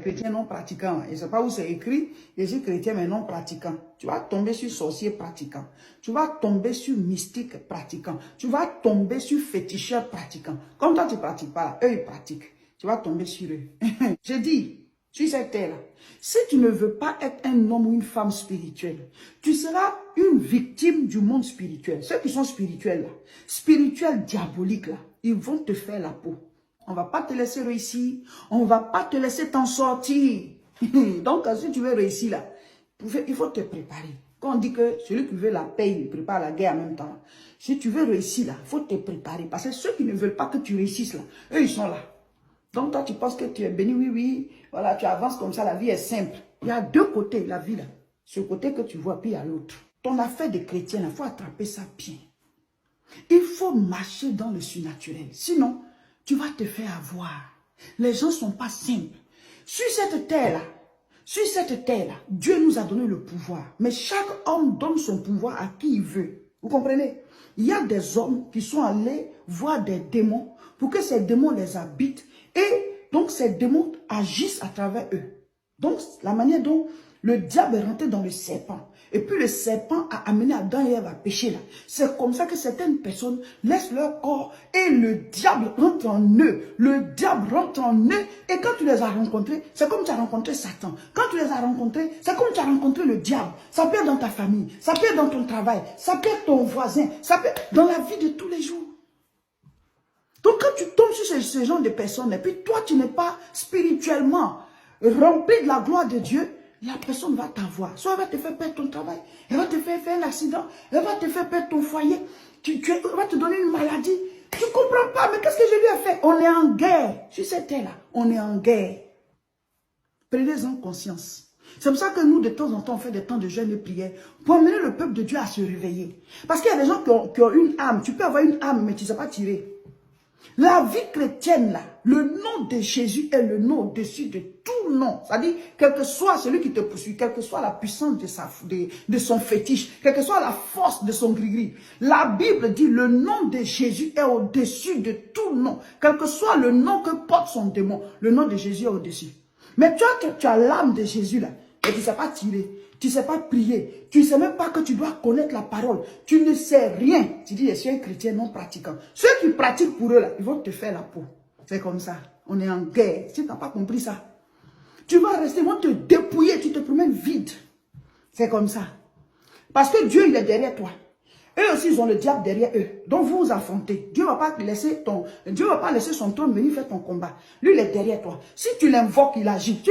chrétiens non pratiquants. Je ne sais pas où c'est écrit, je suis chrétien mais non pratiquant. Tu vas tomber sur sorcier pratiquant. Tu vas tomber sur mystique pratiquant. Tu vas tomber sur féticheur pratiquant. Comme toi, tu ne pratiques pas, eux, ils pratiquent. Tu vas tomber sur eux. Je dis, sur cette terre-là, si tu ne veux pas être un homme ou une femme spirituelle, tu seras une victime du monde spirituel. Ceux qui sont spirituels, là, spirituels, diaboliques, là, ils vont te faire la peau. On ne va pas te laisser réussir. On ne va pas te laisser t'en sortir. Donc, si tu veux réussir, là, il faut te préparer. Quand on dit que celui qui veut la paix, il prépare la guerre en même temps. Si tu veux réussir, là, il faut te préparer. Parce que ceux qui ne veulent pas que tu réussisses, là, eux, ils sont là. Donc, toi, tu penses que tu es béni, oui, oui. Voilà, tu avances comme ça, la vie est simple. Il y a deux côtés, la vie, là. Ce côté que tu vois, puis il y a l'autre. Ton affaire de chrétien, il faut attraper ça bien. Il faut marcher dans le surnaturel. Sinon, tu vas te faire avoir. Les gens ne sont pas simples. Sur cette terre-là, Dieu nous a donné le pouvoir. Mais chaque homme donne son pouvoir à qui il veut. Vous comprenez? Il y a des hommes qui sont allés voir des démons pour que ces démons les habitent. Et donc, ces démons agissent à travers eux. Donc, la manière dont le diable est rentré dans le serpent. Et puis, le serpent a amené Adam et Ève à pécher là. C'est comme ça que certaines personnes laissent leur corps et le diable rentre en eux. Le diable rentre en eux. Et quand tu les as rencontrés, c'est comme tu as rencontré Satan. Quand tu les as rencontrés, c'est comme tu as rencontré le diable. Ça peut être dans ta famille, ça peut être dans ton travail, ça peut être ton voisin, ça peut être dans la vie de tous les jours. Donc, quand tu tombes sur ce genre de personnes, et puis toi, tu n'es pas spirituellement rempli de la gloire de Dieu, la personne va t'avoir. Soit elle va te faire perdre ton travail, elle va te faire un accident, elle va te faire perdre ton foyer, elle va te donner une maladie. Tu ne comprends pas, mais qu'est-ce que je lui ai fait? On est en guerre. Sur cette terre-là, on est en guerre. Prenez-en conscience. C'est pour ça que nous, de temps en temps, on fait des temps de jeûne et prière pour amener le peuple de Dieu à se réveiller. Parce qu'il y a des gens qui ont une âme. Tu peux avoir une âme, mais tu ne sais pas tirer. La vie chrétienne, là, le nom de Jésus est le nom au-dessus de tout nom. C'est-à-dire, quel que soit celui qui te poursuit, quelle que soit la puissance de son fétiche, quelle que soit la force de son gris-gris, la Bible dit le nom de Jésus est au-dessus de tout nom. Quel que soit le nom que porte son démon, le nom de Jésus est au-dessus. Mais tu as l'âme de Jésus là, et tu ne sais pas tirer, tu ne sais pas prier, tu ne sais même pas que tu dois connaître la parole, tu ne sais rien. Tu dis, je suis un chrétien non pratiquant. Ceux qui pratiquent pour eux là, ils vont te faire la peau. C'est comme ça, on est en guerre. Si tu n'as pas compris ça, tu vas rester, ils vont te dépouiller, tu te promènes vide. C'est comme ça. Parce que Dieu, il est derrière toi. Eux aussi, ils ont le diable derrière eux. Donc, vous vous affrontez. Dieu ne va pas laisser son trône venir faire ton combat. Lui, il est derrière toi. Si tu l'invoques, il agit.